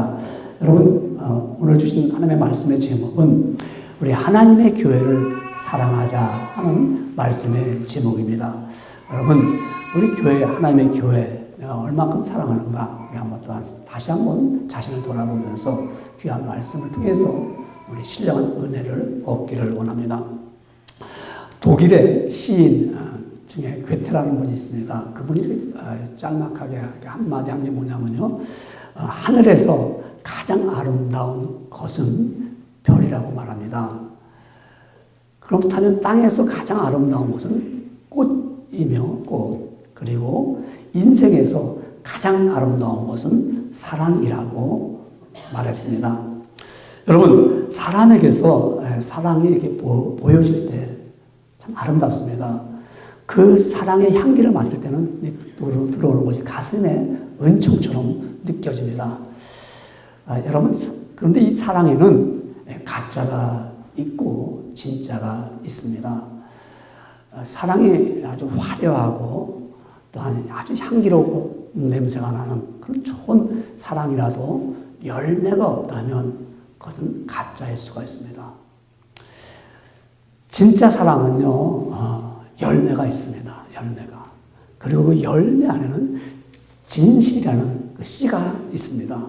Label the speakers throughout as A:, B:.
A: 반갑습니다. 여러분, 오늘 주신 하나님의 말씀의 제목은 우리 하나님의 교회를 사랑하자 하는 말씀의 제목입니다. 여러분, 우리 교회, 하나님의 교회, 내가 얼마큼 사랑하는가, 우리 한번 또한 다시 한번 자신을 돌아보면서 귀한 말씀을 통해서 우리 신령한 은혜를 얻기를 원합니다. 독일의 시인 중에 괴테라는 분이 있습니다. 그분이 짤막하게 한마디 한 게 뭐냐면요. 하늘에서 가장 아름다운 것은 별이라고 말합니다. 그렇다면 땅에서 가장 아름다운 것은 꽃이며 꽃, 그리고 인생에서 가장 아름다운 것은 사랑이라고 말했습니다. 여러분, 사람에게서 사랑이 이렇게 보여질 때 참 아름답습니다. 그 사랑의 향기를 맡을 때는 들어오는 것이 가슴에 은총처럼 느껴집니다. 여러분, 그런데 이 사랑에는 가짜가 있고 진짜가 있습니다. 사랑이 아주 화려하고 또한 아주 향기로운 냄새가 나는 그런 좋은 사랑이라도 열매가 없다면 그것은 가짜일 수가 있습니다. 진짜 사랑은요, 열매가 있습니다. 열매가. 그리고 그 열매 안에는 진실이라는 그 씨가 있습니다.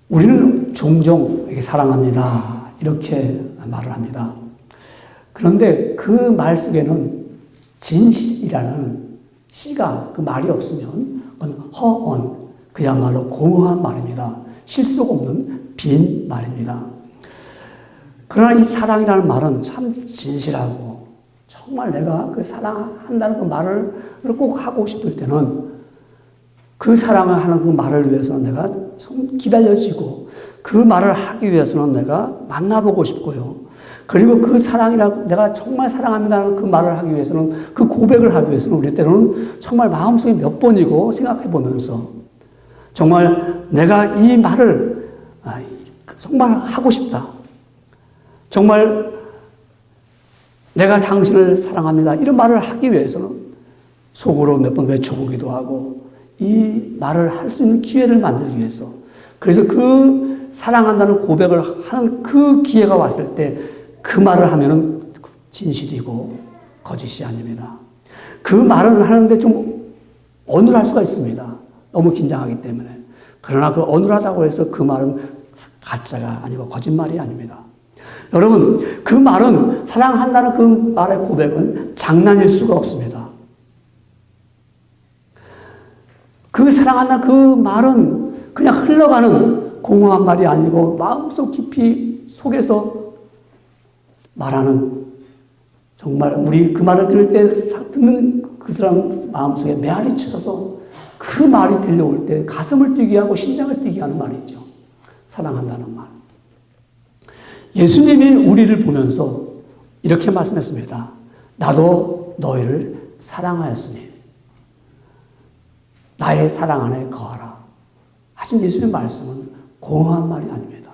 A: 우리는 종종 이렇게 사랑합니다. 이렇게 말을 합니다. 그런데 그 말 속에는 진실이라는 씨가 그 말이 없으면 그건 허언, 그야말로 공허한 말입니다. 실속 없는 빈 말입니다. 그러나 이 사랑이라는 말은 참 진실하고 정말 내가 그 사랑한다는 그 말을 꼭 하고 싶을 때는 그 사랑을 하는 그 말을 위해서는 내가 좀 기다려지고 그 말을 하기 위해서는 내가 만나보고 싶고요. 그리고 그 사랑이라고 내가 정말 사랑합니다는 그 말을 하기 위해서는 그 고백을 하기 위해서는 우리 때로는 정말 마음속에 몇 번이고 생각해 보면서 정말 내가 이 말을 정말 하고 싶다. 정말 내가 당신을 사랑합니다. 이런 말을 하기 위해서는 속으로 몇 번 외쳐보기도 하고 이 말을 할 수 있는 기회를 만들기 위해서 그래서 그 사랑한다는 고백을 하는 그 기회가 왔을 때 그 말을 하면은 진실이고 거짓이 아닙니다. 그 말은 하는데 좀 어눌할 수가 있습니다. 너무 긴장하기 때문에. 그러나 그 어눌하다고 해서 그 말은 가짜가 아니고 거짓말이 아닙니다. 여러분, 그 말은 사랑한다는 그 말의 고백은 장난일 수가 없습니다. 그 사랑한다는 그 말은 그냥 흘러가는 공허한 말이 아니고 마음속 깊이 속에서 말하는 정말 우리 그 말을 들을 때 듣는 그 사람 마음속에 메아리 쳐서 그 말이 들려올 때 가슴을 뛰게 하고 심장을 뛰게 하는 말이죠. 사랑한다는 말. 예수님이 우리를 보면서 이렇게 말씀했습니다. 나도 너희를 사랑하였으니 나의 사랑 안에 거하라. 하신 예수님의 말씀은 공허한 말이 아닙니다.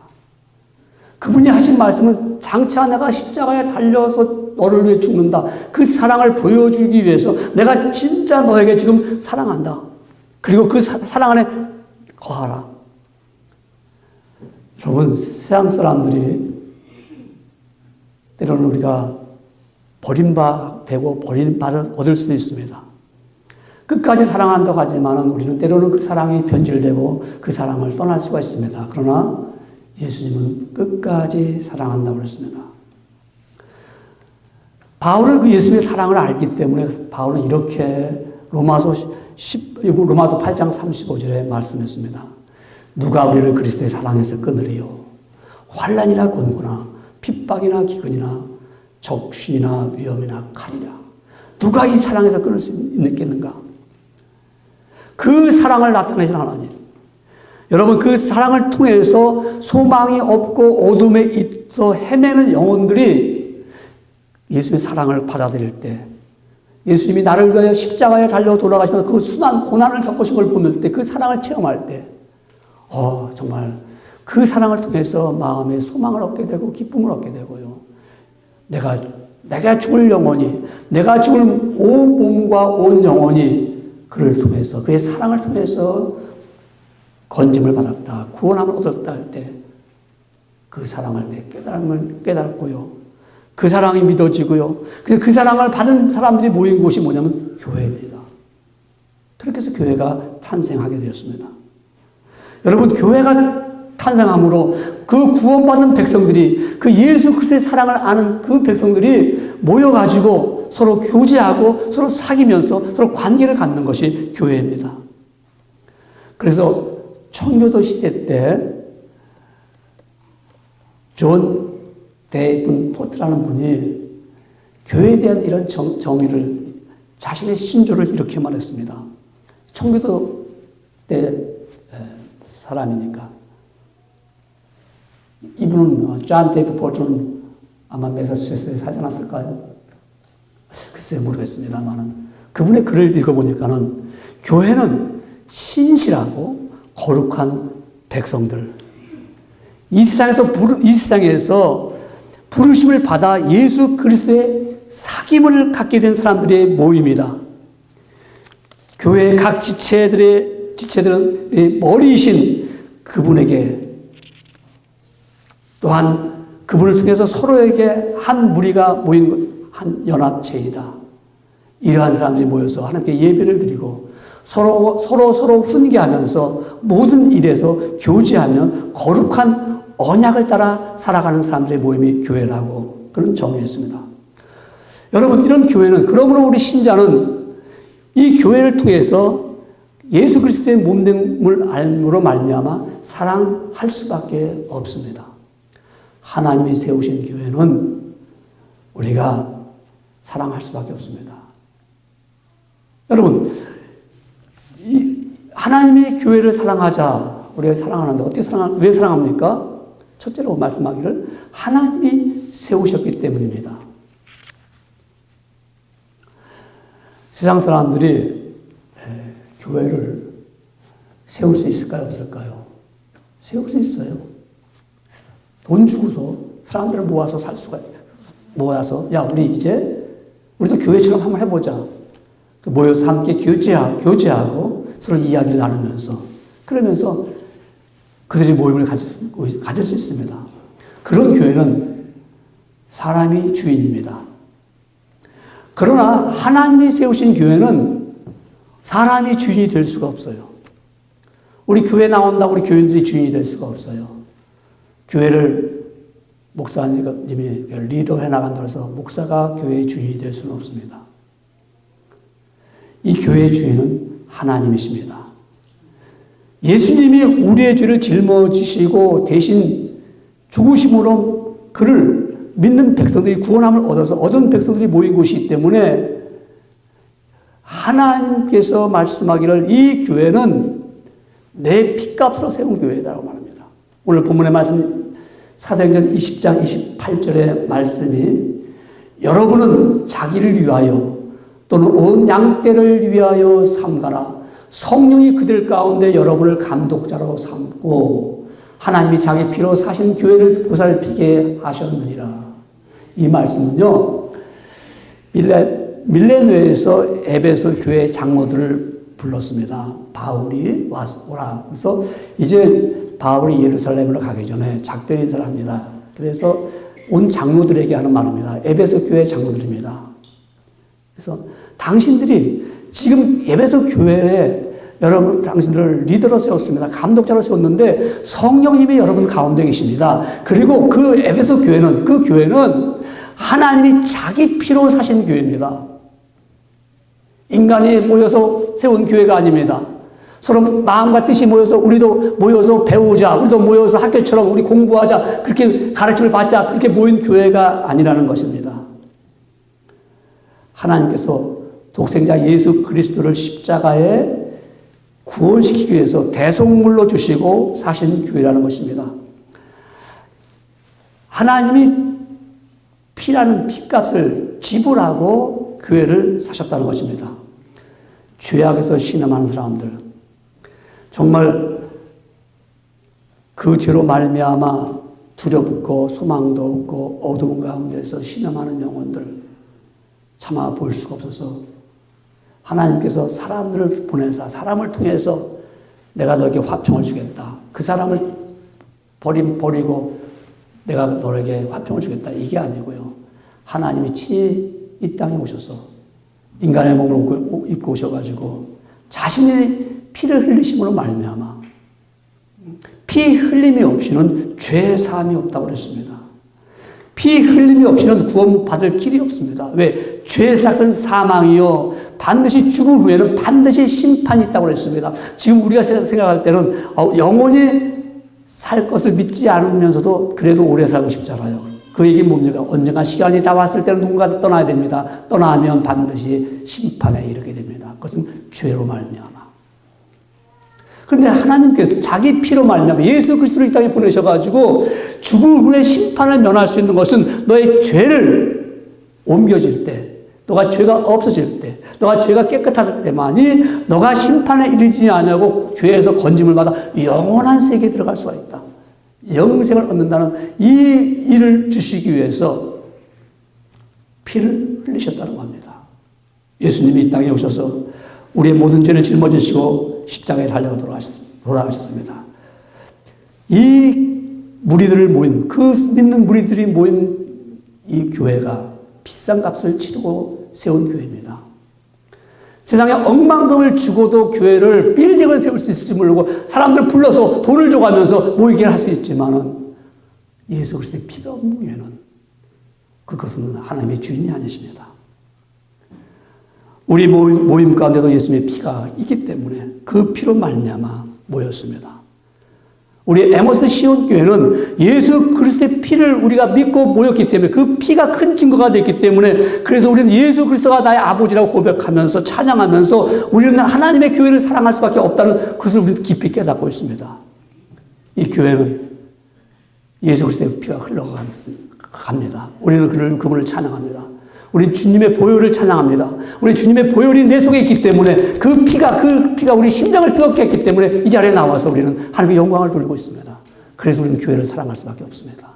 A: 그분이 하신 말씀은 장차 내가 십자가에 달려서 너를 위해 죽는다. 그 사랑을 보여주기 위해서 내가 진짜 너에게 지금 사랑한다. 그리고 그 사랑 안에 거하라. 여러분, 세상 사람들이 때로는 우리가 버림받고 버림받을 얻을 수도 있습니다. 끝까지 사랑한다고 하지만은 우리는 때로는 그 사랑이 변질되고 그 사랑을 떠날 수가 있습니다. 그러나 예수님은 끝까지 사랑한다고 했습니다. 바울은 그 예수님의 사랑을 알기 때문에 바울은 이렇게 로마서 8장 35절에 말씀했습니다. 누가 우리를 그리스도의 사랑에서 끊으리요? 환난이나 곤고나 핍박이나 기근이나 적신이나 위험이나 칼이라. 누가 이 사랑에서 끊을 수 있겠는가? 그 사랑을 나타내신 하나님. 여러분, 그 사랑을 통해서 소망이 없고 어둠에 있어 헤매는 영혼들이 예수님의 사랑을 받아들일 때, 예수님이 나를 위하여 십자가에 달려 돌아가시면서 그 순한 고난을 겪으신 걸 보면 때, 그 사랑을 체험할 때, 정말 그 사랑을 통해서 마음에 소망을 얻게 되고 기쁨을 얻게 되고요. 내가 죽을 영혼이, 내가 죽을 온 몸과 온 영혼이 그를 통해서, 그의 사랑을 통해서 건짐을 받았다, 구원함을 얻었다 할 때 그 사랑을 깨달았고요. 그 사랑이 믿어지고요. 그 사랑을 받은 사람들이 모인 곳이 뭐냐면 교회입니다. 그렇게 해서 교회가 탄생하게 되었습니다. 여러분, 교회가 탄생함으로 그 구원받은 백성들이, 그 예수 그리스도의 사랑을 아는 그 백성들이 모여가지고 서로 교제하고 서로 사귀면서 서로 관계를 갖는 것이 교회입니다. 그래서 청교도 시대 때 존 데이븐 포트라는 분이 교회에 대한 이런 정의를, 자신의 신조를 이렇게 말했습니다. 청교도 때 사람이니까. 이분은 존 데이븐 포트는 아마 매사추세츠에 살지 않았을까요? 글쎄 모르겠습니다만은 그분의 글을 읽어보니까는 교회는 신실하고 거룩한 백성들, 이 세상에서 부르심을 받아 예수 그리스도의 사귐을 갖게 된 사람들의 모임이다. 교회의 각 지체들의 머리이신 그분에게, 또한 그분을 통해서 서로에게 한 무리가 모인 한 연합체이다. 이러한 사람들이 모여서 하나님께 예배를 드리고 서로 훈계하면서 모든 일에서 교제하며 거룩한 언약을 따라 살아가는 사람들의 모임이 교회라고 그런 정의했습니다. 여러분, 이런 교회는, 그러므로 우리 신자는 이 교회를 통해서 예수 그리스도의 몸됨을 알므로 말미암아 사랑할 수밖에 없습니다. 하나님이 세우신 교회는 우리가 사랑할 수밖에 없습니다. 여러분, 하나님이 교회를 사랑하자. 우리가 사랑하는데 왜 사랑합니까? 첫째로 말씀하기를 하나님이 세우셨기 때문입니다. 세상 사람들이 교회를 세울 수 있을까요? 없을까요? 세울 수 있어요. 돈 주고서 사람들을 모아서 야, 우리도 교회처럼 한번 해보자. 모여서 함께 교제하고 서로 이야기를 나누면서, 그러면서 그들이 모임을 가질 수 있습니다. 그런 교회는 사람이 주인입니다. 그러나 하나님이 세우신 교회는 사람이 주인이 될 수가 없어요. 우리 교회 나온다고 우리 교인들이 주인이 될 수가 없어요. 교회를 목사님이 리더해 나간다고 해서 목사가 교회의 주인이 될 수는 없습니다. 이 교회의 주인은 하나님이십니다. 예수님이 우리의 죄를 짊어지시고 대신 죽으심으로 그를 믿는 백성들이 구원함을 얻은 백성들이 모인 곳이기 때문에 하나님께서 말씀하기를 이 교회는 내 피값으로 세운 교회다라고 말합니다. 오늘 본문의 말씀 사도행전 20장 28절의 말씀이 여러분은 자기를 위하여 또는 온 양떼를 위하여 삼가라. 성령이 그들 가운데 여러분을 감독자로 삼고 하나님이 자기 피로 사신 교회를 보살피게 하셨느니라. 이 말씀은요, 밀레노에서 에베소 교회 장로들을 불렀습니다. 바울이 오라. 그래서 이제 바울이 예루살렘으로 가기 전에 작별 인사를 합니다. 그래서 온 장로들에게 하는 말입니다. 에베소 교회 장로들입니다. 그래서 당신들이 지금 에베소 교회에 여러분 당신들을 리더로 세웠습니다. 감독자로 세웠는데 성령님이 여러분 가운데 계십니다. 그리고 그 에베소 교회는, 그 교회는 하나님이 자기 피로 사신 교회입니다. 인간이 모여서 세운 교회가 아닙니다. 서로 마음과 뜻이 모여서 우리도 모여서 배우자, 우리도 모여서 학교처럼 우리 공부하자, 그렇게 가르침을 받자, 그렇게 모인 교회가 아니라는 것입니다. 하나님께서 독생자 예수 그리스도를 십자가에 구원시키기 위해서 대속물로 주시고 사신 교회라는 것입니다. 하나님이 피라는 피값을 지불하고 교회를 사셨다는 것입니다. 죄악에서 신음하는 사람들, 정말 그 죄로 말미암아 두렵고 소망도 없고 어두운 가운데서 신음하는 영혼들 참아 볼 수가 없어서 하나님께서 사람들을 보내사 사람을 통해서 내가 너에게 화평을 주겠다. 그 사람을 버리고 내가 너에게 화평을 주겠다. 이게 아니고요. 하나님이 친히 이 땅에 오셔서 인간의 몸을 입고 오셔가지고 자신의 피를 흘리심으로 말미암아 피 흘림이 없이는 죄 사함이 없다고 그랬습니다. 피 흘림이 없이는 구원받을 길이 없습니다. 왜? 죄의 삭은 사망이요. 반드시 죽은 후에는 반드시 심판이 있다고 그랬습니다. 지금 우리가 생각할 때는 영원히 살 것을 믿지 않으면서도 그래도 오래 살고 싶잖아요. 그 얘기는 뭡니까? 언젠가 시간이 다 왔을 때는 누군가 떠나야 됩니다. 떠나면 반드시 심판에 이르게 됩니다. 그것은 죄로 말미암아. 그런데 하나님께서 자기 피로 말미암아 예수 그리스도를 이 땅에 보내셔가지고 죽은 후에 심판을 면할 수 있는 것은 너의 죄를 옮겨질 때, 너가 죄가 없어질 때, 너가 죄가 깨끗할 때만이 너가 심판에 이르지 않냐고 죄에서 건짐을 받아 영원한 세계에 들어갈 수가 있다. 영생을 얻는다는 이 일을 주시기 위해서 피를 흘리셨다는 겁니다. 예수님이 이 땅에 오셔서 우리의 모든 죄를 짊어지시고 십자가에 달려 돌아가셨습니다. 이 무리들을 모인, 그 믿는 무리들이 모인 이 교회가 비싼 값을 치르고 세운 교회입니다. 세상에 억만금을 주고도 교회를 빌딩을 세울 수 있을지 모르고 사람들 불러서 돈을 줘가면서 모이게 할 수 있지만은 예수 그리스도의 피가 없는 교회는 그것은 하나님의 주인이 아니십니다. 우리 모임 가운데도 예수님의 피가 있기 때문에 그 피로 말미암아 모였습니다. 우리 에머스 시온 교회는 예수 그리스도의 피를 우리가 믿고 모였기 때문에 그 피가 큰 증거가 됐기 때문에 그래서 우리는 예수 그리스도가 나의 아버지라고 고백하면서 찬양하면서 우리는 하나님의 교회를 사랑할 수밖에 없다는 것을 우리는 깊이 깨닫고 있습니다. 이 교회는 예수 그리스도의 피가 흘러갑니다. 우리는 그분을 찬양합니다. 우리 주님의 보혈을 찬양합니다. 우리 주님의 보혈이 내 속에 있기 때문에 그 피가 우리 심장을 뜨겁게 했기 때문에 이 자리에 나와서 우리는 하나님의 영광을 돌리고 있습니다. 그래서 우리는 교회를 사랑할 수밖에 없습니다.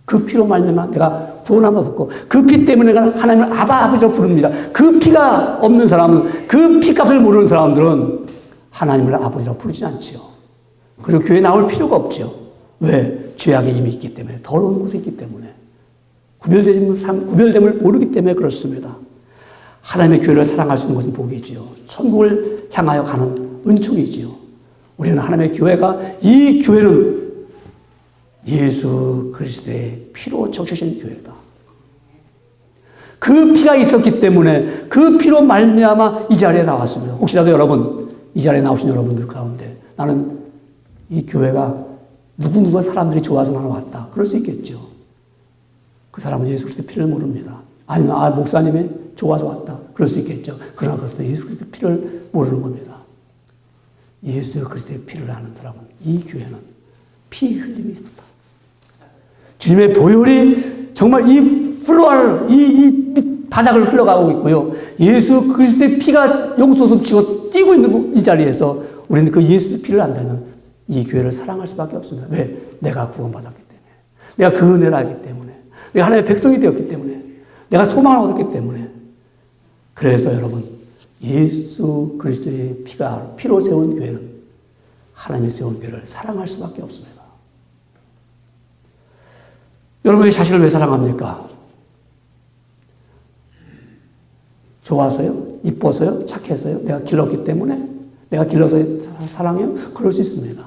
A: 그 피로 말미암아 내가 구원함을 얻었고 그 피 때문에 내가 하나님을 아버지로 부릅니다. 그 피가 없는 사람은, 그 피값을 모르는 사람들은 하나님을 아버지로 부르지 않지요. 그리고 교회에 나올 필요가 없죠. 왜? 죄악에 이미 있기 때문에, 더러운 곳에 있기 때문에. 구별됨을 모르기 때문에 그렇습니다. 하나님의 교회를 사랑할 수 있는 것은 복이지요. 천국을 향하여 가는 은총이지요. 우리는 하나님의 교회가, 이 교회는 예수 그리스도의 피로 적셔진 교회다. 그 피가 있었기 때문에 그 피로 말미암아 이 자리에 나왔습니다. 혹시라도 여러분, 이 자리에 나오신 여러분들 가운데 나는 이 교회가 누구누구 사람들이 좋아서 나는 왔다. 그럴 수 있겠죠. 그 사람은 예수 그리스도의 피를 모릅니다. 아니면 목사님이 좋아서 왔다. 그럴 수 있겠죠. 그러나 그것도 예수 그리스도의 피를 모르는 겁니다. 예수 그리스도의 피를 아는 사람은, 이 교회는 피 흘림이 있었다. 주님의 보혈이 정말 이 플로어를, 이 바닥을 흘러가고 있고요. 예수 그리스도의 피가 용솟음 치고 뛰고 있는 이 자리에서 우리는 그 예수의 피를 안다면 이 교회를 사랑할 수밖에 없습니다. 왜? 내가 구원받았기 때문에. 내가 그 은혜를 알기 때문에. 내가 하나님의 백성이 되었기 때문에, 내가 소망을 얻었기 때문에. 그래서 여러분, 예수 그리스도의 피로 세운 교회는 하나님이 세운 교회를 사랑할 수밖에 없습니다. 여러분의 자신을 왜 사랑합니까? 좋아서요? 이뻐서요? 착해서요? 내가 길렀기 때문에? 내가 길러서 사랑해요? 그럴 수 있습니다.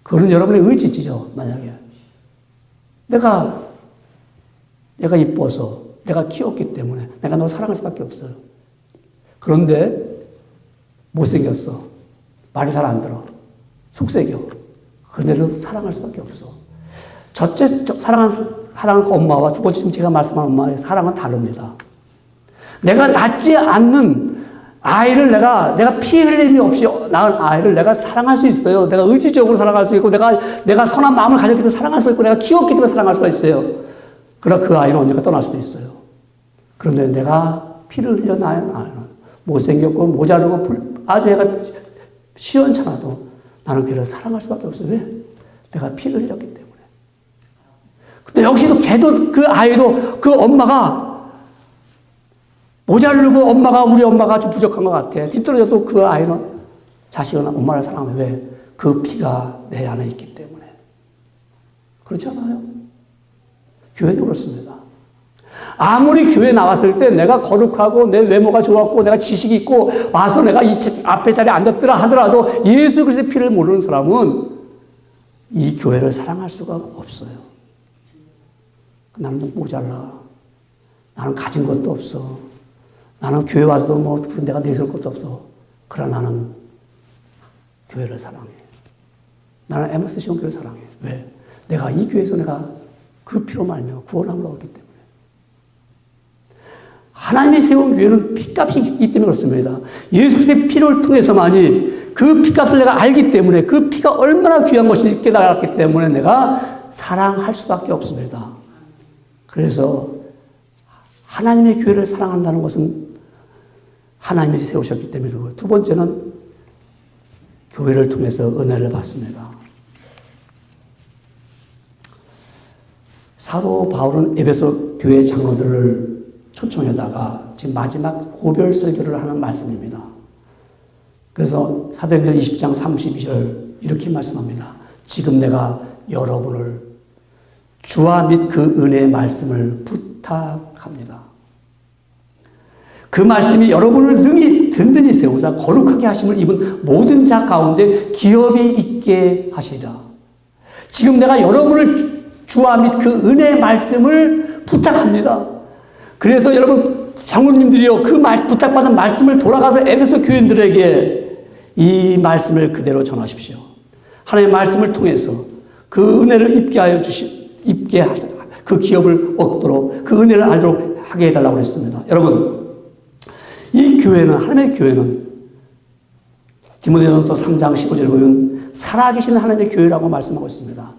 A: 그건 여러분의 의지지죠, 만약에. 내가 이뻐서, 내가 키웠기 때문에 내가 너 사랑할 수밖에 없어요. 그런데 못생겼어. 말을 잘 안 들어. 속색여. 그대로 사랑할 수밖에 없어. 첫째 사랑하는 엄마와 두 번째 지금 제가 말씀한 엄마의 사랑은 다릅니다. 내가 낳지 않는 아이를 내가 피 흘림이 없이 낳은 아이를 내가 사랑할 수 있어요. 내가 의지적으로 사랑할 수 있고, 내가 선한 마음을 가졌기 때문에 사랑할 수 있고, 내가 키웠기 때문에 사랑할 수가 있어요. 그러나 그 아이는 언젠가 떠날 수도 있어요. 그런데 내가 피를 흘려 낳은 아이는 못생겼고, 모자르고, 아주 애가 시원찮아도 나는 걔를 사랑할 수밖에 없어요. 왜? 내가 피를 흘렸기 때문에. 근데 역시도 걔도, 그 아이도 그 엄마가 모자르고 우리 엄마가 좀 부족한 것 같아. 뒤떨어져도 그 아이는 자식은 엄마를 사랑하면 왜? 그 피가 내 안에 있기 때문에. 그렇지 않아요? 교회도 그렇습니다. 아무리 교회 나왔을 때 내가 거룩하고 내 외모가 좋았고 내가 지식이 있고 와서 내가 이 앞에 자리에 앉았더라 하더라도 예수 그리스도의 피를 모르는 사람은 이 교회를 사랑할 수가 없어요. 나는 모자라. 나는 가진 것도 없어. 나는 교회 와서도 뭐 내가 내세울 것도 없어. 그러나 나는 교회를 사랑해. 나는 에머스 시온 교회를 사랑해. 왜? 내가 이 교회에서 내가 그 피로 말미암아 구원함을 얻기 때문에. 하나님이 세운 교회는 피값이 있기 때문에 그렇습니다. 예수 그리스도의 피를 통해서만이 그 피값을 내가 알기 때문에 그 피가 얼마나 귀한 것인지 깨달았기 때문에 내가 사랑할 수밖에 없습니다. 그래서 하나님의 교회를 사랑한다는 것은 하나님이 세우셨기 때문이고, 두 번째는 교회를 통해서 은혜를 받습니다. 사도 바울은 에베소 교회 장로들을 초청에다가 지금 마지막 고별 설교를 하는 말씀입니다. 그래서 사도행전 20장 32절 이렇게 말씀합니다. 지금 내가 여러분을 주와 및 그 은혜의 말씀을 부탁합니다. 그 말씀이 여러분을 능히 든든히 세우사 거룩하게 하심을 입은 모든 자 가운데 기업이 있게 하시리라. 지금 내가 여러분을 주와 및 그 은혜의 말씀을 부탁합니다. 그래서 여러분 장로님들이요, 그 부탁받은 말씀을 돌아가서 에베소 교인들에게 이 말씀을 그대로 전하십시오. 하나님의 말씀을 통해서 그 은혜를 입게 하여 입게 하세요. 그 기업을 얻도록, 그 은혜를 알도록 하게 해달라고 했습니다. 여러분, 이 교회는, 하나님의 교회는 디모데전서 3장 15절에 보면 살아계신 하나님의 교회라고 말씀하고 있습니다.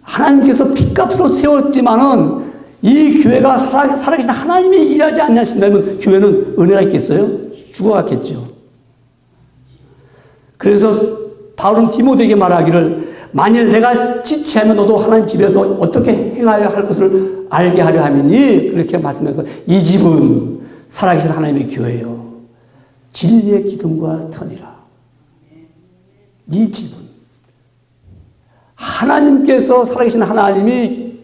A: 하나님께서 핏값으로 세웠지만은 이 교회가 살아계신 하나님이 일하지 않으신다면 교회는 은혜가 있겠어요? 죽어갔겠죠. 그래서 바울은 디모데에게 말하기를, 만일 내가 지체하면 너도 하나님 집에서 어떻게 행하여야 할 것을 알게 하려 함이니, 그렇게 말씀해서 이 집은 살아계신 하나님의 교회요 진리의 기둥과 터니라. 이 집은 하나님께서, 살아계신 하나님이,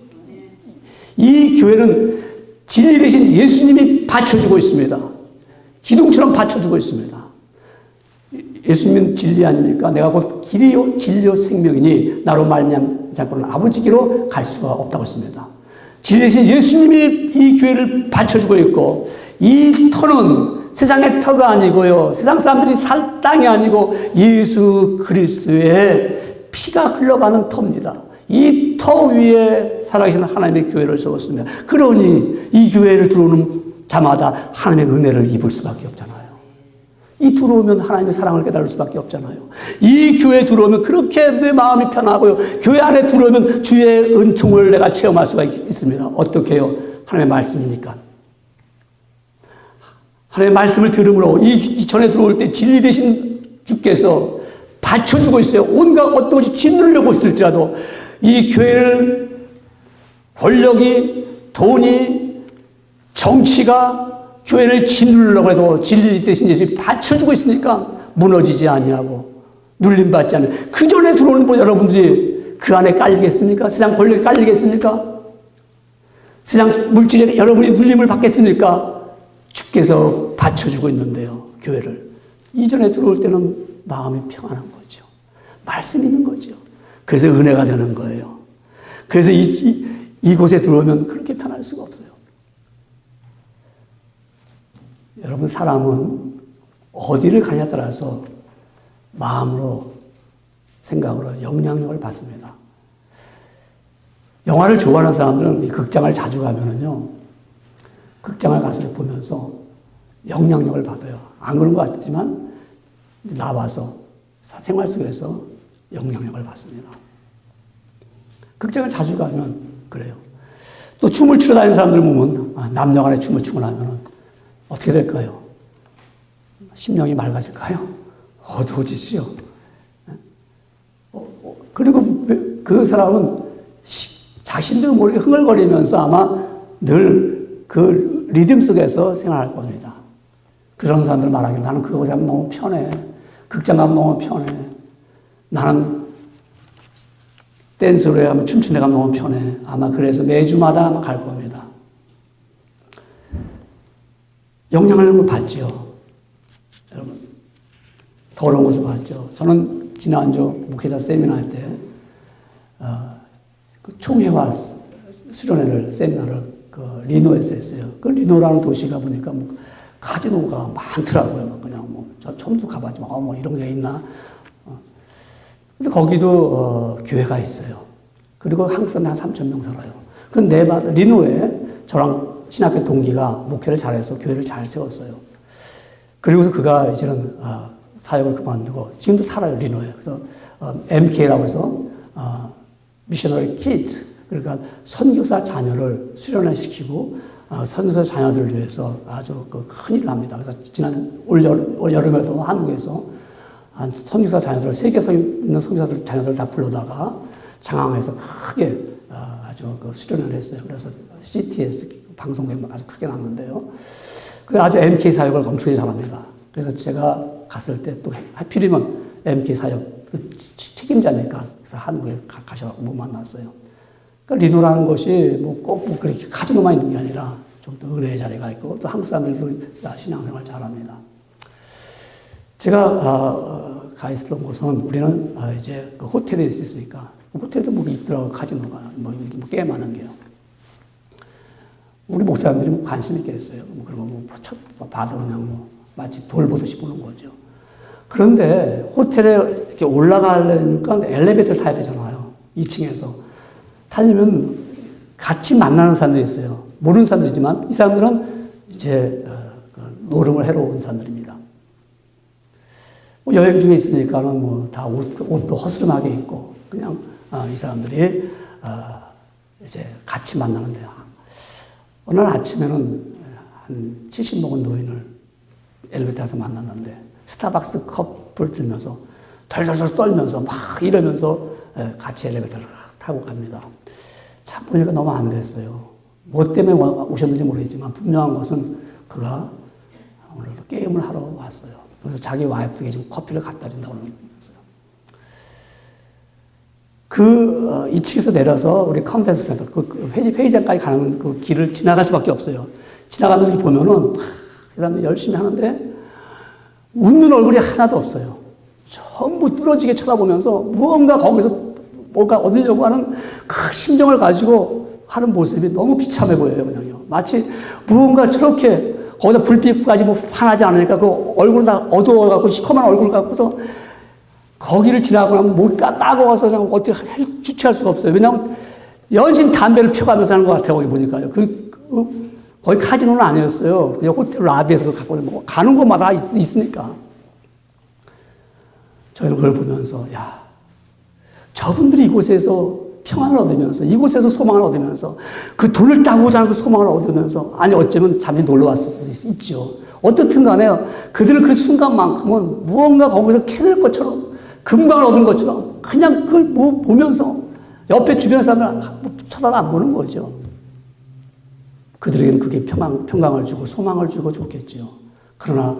A: 이 교회는 진리 대신 예수님이 받쳐주고 있습니다. 기둥처럼 받쳐주고 있습니다. 예수님은 진리 아닙니까? 내가 곧 길이요 진리요 생명이니 나로 말미암지 않고는 아버지께로 갈 수가 없다고 했습니다. 진리 대신 예수님이 이 교회를 받쳐주고 있고, 이 터는 세상의 터가 아니고요, 세상 사람들이 살 땅이 아니고 예수 그리스도의 피가 흘러가는 터입니다. 이 터 위에 살아계신 하나님의 교회를 세웠습니다. 그러니 이 교회를 들어오는 자마다 하나님의 은혜를 입을 수밖에 없잖아요. 이 들어오면 하나님의 사랑을 깨달을 수밖에 없잖아요. 이 교회에 들어오면 그렇게 내 마음이 편하고요, 교회 안에 들어오면 주의 은총을 내가 체험할 수가 있습니다. 어떻게 해요? 하나님의 말씀이니까. 하나님의 말씀을 들음으로 이 전에 들어올 때 진리 되신 주께서 받쳐주고 있어요. 온갖 어떤 것이 짓누르려고 있을지라도 이 교회를 권력이, 돈이, 정치가 교회를 짓누르려고 해도 진리 되신 예수님이 받쳐주고 있으니까 무너지지 아니하고 눌림받지 않는, 그 전에 들어오는 여러분들이 그 안에 깔리겠습니까? 세상 권력에 깔리겠습니까? 세상 물질에 여러분이 눌림을 받겠습니까? 주께서 받쳐주고 있는데요, 교회를. 이전에 들어올 때는 마음이 평안한 거죠. 말씀이 있는 거죠. 그래서 은혜가 되는 거예요. 그래서 이곳에 들어오면 그렇게 편할 수가 없어요. 여러분, 사람은 어디를 가냐에 따라서 마음으로, 생각으로 영향력을 받습니다. 영화를 좋아하는 사람들은 이 극장을 자주 가면은요, 극장을 가서 보면서 영향력을 받아요. 안 그런 것 같지만 나와서 생활 속에서 영향력을 받습니다. 극장을 자주 가면 그래요. 또 춤을 추러 다니는 사람들 보면, 남녀간에 춤을 추고 나면은 어떻게 될까요? 심령이 맑아질까요? 어두워지죠. 그리고 그 사람은 자신도 모르게 흥얼거리면서 아마 늘 그 리듬 속에서 생활할 겁니다. 그런 사람들 말하기를, 나는 그곳에 하면 너무 편해. 극장 가면 너무 편해. 나는 댄스로 가면 춤추는 데 가면 너무 편해. 아마 그래서 매주마다 아마 갈 겁니다. 영향을 받죠. 여러분, 더러운 것을 봤죠. 저는 지난주 목회자 세미나 할 때, 그 총회와 수련회를, 세미나를 그 리노에서 했어요. 그 리노라는 도시가 보니까 뭐 카지노가 많더라고요. 막 그냥 뭐, 저 처음도 가봤지만, 뭐 이런 게 있나. 근데 거기도, 교회가 있어요. 그리고 한국 사람 한 3,000명 살아요. 그 리노에 저랑 신학교 동기가 목회를 잘해서 교회를 잘 세웠어요. 그리고서 그가 이제는, 사역을 그만두고 지금도 살아요, 리노에. 그래서 MK라고 해서 미셔너리 키즈, 그러니까 선교사 자녀를 수련회 시키고 선교사 자녀들을 위해서 아주 큰 일을 합니다. 그래서 지난 올 여름에도 한국에서 선교사 자녀들, 세계에서 있는 선교사들 자녀들 다 불러다가 장항에서 크게 아주 그 수련회를 했어요. 그래서 CTS 방송에 아주 크게 났는데요. 그 아주 MK 사역을 엄청나게 잘합니다. 그래서 제가 갔을 때 또 하필이면 MK 사역 그 책임자니까 그래서 한국에 가셔서 못 만났어요. 그러니까 리노라는 것이 뭐 꼭 뭐 그렇게 카지노만 있는 게 아니라 좀 더 은혜의 자리가 있고 또 한국 사람들도 신앙생활 잘합니다. 제가 가 있었던 곳은 우리는 이제 그 호텔에 있으니까 호텔도 뭐 있더라고 카지노가 뭐 이렇게 뭐 게임하는 게요. 우리 목사님들이 뭐 관심 있게 했어요. 뭐 그런 거 뭐 봐도 그냥 뭐 마치 돌 보듯이 보는 거죠. 그런데 호텔에 이렇게 올라가려니까 엘리베이터를 타야 되잖아요. 2층에서. 타려면 같이 만나는 사람들이 있어요. 모르는 사람들이지만 이 사람들은 이제 노름을 해러 온 사람들입니다. 뭐 여행 중에 있으니까는 뭐 다 옷도 허스름하게 입고 그냥 이 사람들이 이제 같이 만나는데 어느 날 아침에는 한 70 먹은 노인을 엘리베이터에서 만났는데 스타벅스 컵을 들면서 덜덜덜 떨면서 막 이러면서 같이 엘리베이터를 타고 갑니다. 참 보니까 너무 안 됐어요. 뭐 때문에 오셨는지 모르겠지만 분명한 것은 그가 오늘도 게임을 하러 왔어요. 그래서 자기 와이프에게 지금 커피를 갖다 준다고 그러면서요. 그 2층에서 내려서 우리 컨퍼런스 센터, 그 회의장까지 가는 그 길을 지나갈 수밖에 없어요. 지나가면서 보면은 그 사람들이 열심히 하는데 웃는 얼굴이 하나도 없어요. 전부 뚫어지게 쳐다보면서 무언가 거기서 뭔가 얻으려고 하는 그 심정을 가지고 하는 모습이 너무 비참해 보여요, 그냥요. 마치 무언가 저렇게 거기다 불빛까지 뭐 환하지 않으니까 그 얼굴은 다 어두워갖고 시커먼 얼굴 갖고서 거기를 지나고 나면 뭘 따고 와서 그냥 어떻게 주체할 수가 없어요. 왜냐하면 연신 담배를 펴가면서 하는 것 같아요, 거기 보니까요. 거기 카지노는 아니었어요. 그냥 호텔 라비에서 갖고 뭐 가는 곳마다 있으니까. 저희는 그걸 보면서, 야, 저분들이 이곳에서 평안을 얻으면서, 이곳에서 소망을 얻으면서, 그 돈을 따고자 하는 그 소망을 얻으면서, 아니, 어쩌면 잠시 놀러 왔을 수도 있죠. 어떻든 간에 그들은 그 순간만큼은 무언가 거기서 캐낼 것처럼, 금방을 얻은 것처럼, 그냥 그걸 뭐 보면서, 옆에 주변 사람들 쳐다도 안 보는 거죠. 그들에게는 그게 평강을 주고 소망을 주고 좋겠죠. 그러나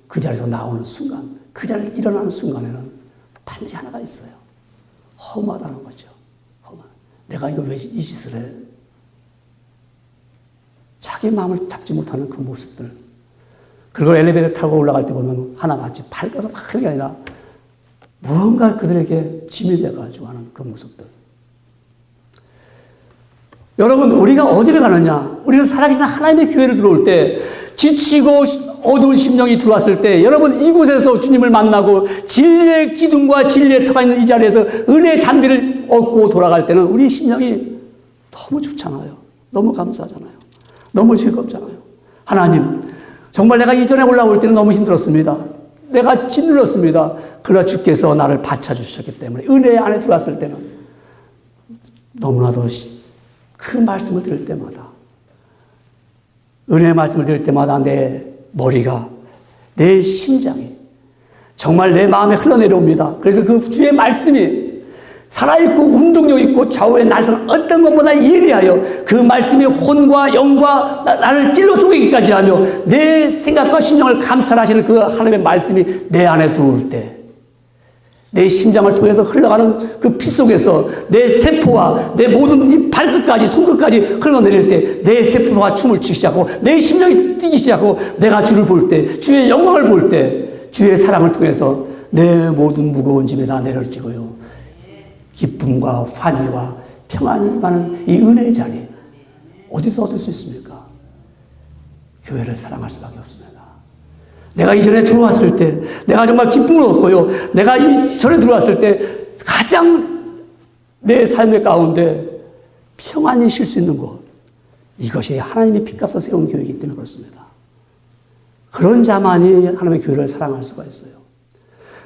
A: 그 자리에서 나오는 순간, 그 자리에 일어나는 순간에는 반드시 하나가 있어요. 허무하다는 거죠. 내가 이거 왜 이 짓을 해? 자기 마음을 잡지 못하는 그 모습들. 그리고 엘리베이터 타고 올라갈 때 보면 하나같이 밝아서 막 하는 게 아니라 무언가 그들에게 짐이 돼가지고 하는 그 모습들. 여러분, 우리가 어디를 가느냐? 우리는 살아계신 하나님의 교회를 들어올 때 지치고 어두운 심령이 들어왔을 때 여러분 이곳에서 주님을 만나고 진리의 기둥과 진리의 터가 있는 이 자리에서 은혜의 담비를 얻고 돌아갈 때는 우리 심령이 너무 좋잖아요. 너무 감사하잖아요. 너무 즐겁잖아요. 하나님, 정말 내가 이전에 올라올 때는 너무 힘들었습니다. 내가 짓눌렀습니다. 그러나 주께서 나를 받쳐주셨기 때문에 은혜 안에 들어왔을 때는 너무나도 그 말씀을 들을 때마다 은혜의 말씀을 들을 때마다 내 머리가 내 심장이 정말 내 마음에 흘러내려옵니다. 그래서 그 주의 말씀이 살아있고 운동력 있고 좌우의 날선 어떤 것보다 예리하여 그 말씀이 혼과 영과 나를 찔러 쪼개기까지 하며 내 생각과 심령을 감찰하시는 그 하나님의 말씀이 내 안에 들어올 때 내 심장을 통해서 흘러가는 그 피 속에서 내 세포와 내 모든 이 발끝까지 손끝까지 흘러내릴 때 내 세포가 춤을 추기 시작하고 내 심장이 뛰기 시작하고 내가 주를 볼 때 주의 영광을 볼 때 주의 사랑을 통해서 내 모든 무거운 짐이 다 내려지고요. 기쁨과 환희와 평안이 임하는 이 은혜의 자리 어디서 얻을 수 있습니까? 교회를 사랑할 수밖에 없습니다. 내가 이전에 들어왔을 때 내가 정말 기쁨을 얻고요. 내가 이전에 들어왔을 때 가장 내 삶의 가운데 평안이 쉴 수 있는 곳, 이것이 하나님의 핏값을 세운 교회이기 때문에 그렇습니다. 그런 자만이 하나님의 교회를 사랑할 수가 있어요.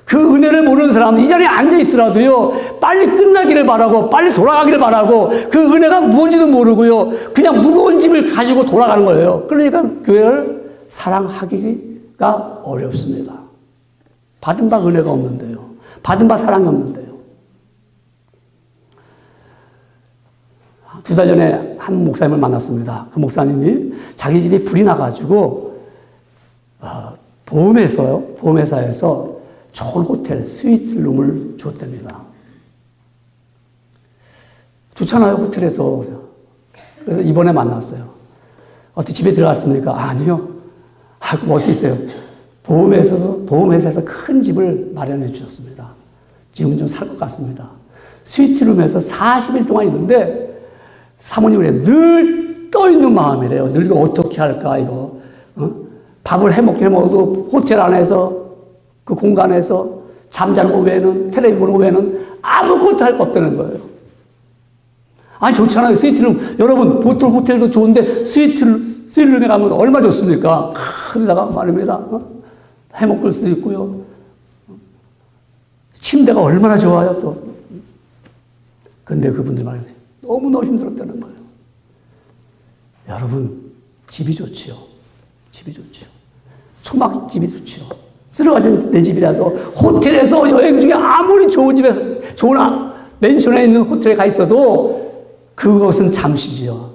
A: 그 은혜를 모르는 사람은 이 자리에 앉아있더라도요, 빨리 끝나기를 바라고, 빨리 돌아가기를 바라고, 그 은혜가 무엇인지도 모르고요, 그냥 무거운 짐을 가지고 돌아가는 거예요. 그러니까 교회를 사랑하기가 어렵습니다. 받은 바 은혜가 없는데요. 받은 바 사랑이 없는데요. 2달 전에 한 목사님을 만났습니다. 그 목사님이 자기 집에 불이 나가지고, 보험회사에서 좋은 호텔, 스위트룸을 줬답니다. 좋잖아요, 호텔에서. 그래서 이번에 만났어요. 어떻게 집에 들어갔습니까? 아니요. 그럼 어디 있어요? 보험회사에서 큰 집을 마련해 주셨습니다. 지금 좀 살 것 같습니다. 스위트룸에서 40일 동안 있는데, 사모님이 그래, 늘 떠있는 마음이래요. 늘 이거 어떻게 할까, 이거. 밥을 해먹어도 호텔 안에서 그 공간에서 잠자는 거 외에는, 텔레비전 보는 거 외에는 아무것도 할 거 없다는 거예요. 아니, 좋잖아요. 스위트룸. 여러분, 보통 호텔도 좋은데 스위트룸에 가면 얼마 좋습니까? 큰 데다가 말입니다. 해먹을 수도 있고요. 침대가 얼마나 좋아요, 또. 근데 그분들 말입니다. 너무너무 힘들었다는 거예요. 여러분, 집이 좋지요. 집이 좋지요. 초막집이 좋지요. 쓰러진 내 집이라도 호텔에서 여행 중에 아무리 좋은 집에서 좋은 맨션에 있는 호텔에 가 있어도 그것은 잠시지요.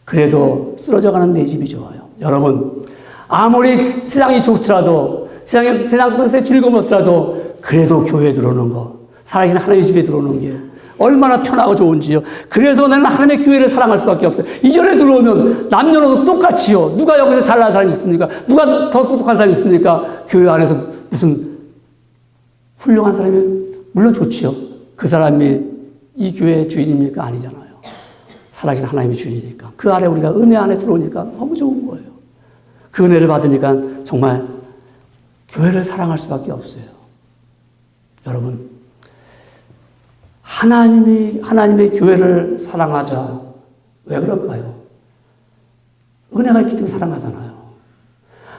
A: 그래도 쓰러져가는 내 집이 좋아요. 여러분, 아무리 세상이 좋더라도 세상 것에 즐거움 없더라도 그래도 교회에 들어오는 거, 살아계신 하나님의 집에 들어오는 게 얼마나 편하고 좋은지요. 그래서 나는 하나님의 교회를 사랑할 수밖에 없어요. 이전에 들어오면 남녀노소 똑같이요. 누가 여기서 잘난 사람이 있습니까? 누가 더 똑똑한 사람이 있습니까? 교회 안에서 무슨 훌륭한 사람이 물론 좋지요. 그 사람이 이 교회의 주인입니까? 아니잖아요. 살아계신 하나님의 주인이니까. 그 아래 우리가 은혜 안에 들어오니까 너무 좋은 거예요. 그 은혜를 받으니까 정말 교회를 사랑할 수밖에 없어요. 여러분, 하나님의 교회를 사랑하자. 왜 그럴까요? 은혜가 있기 때문에 사랑하잖아요.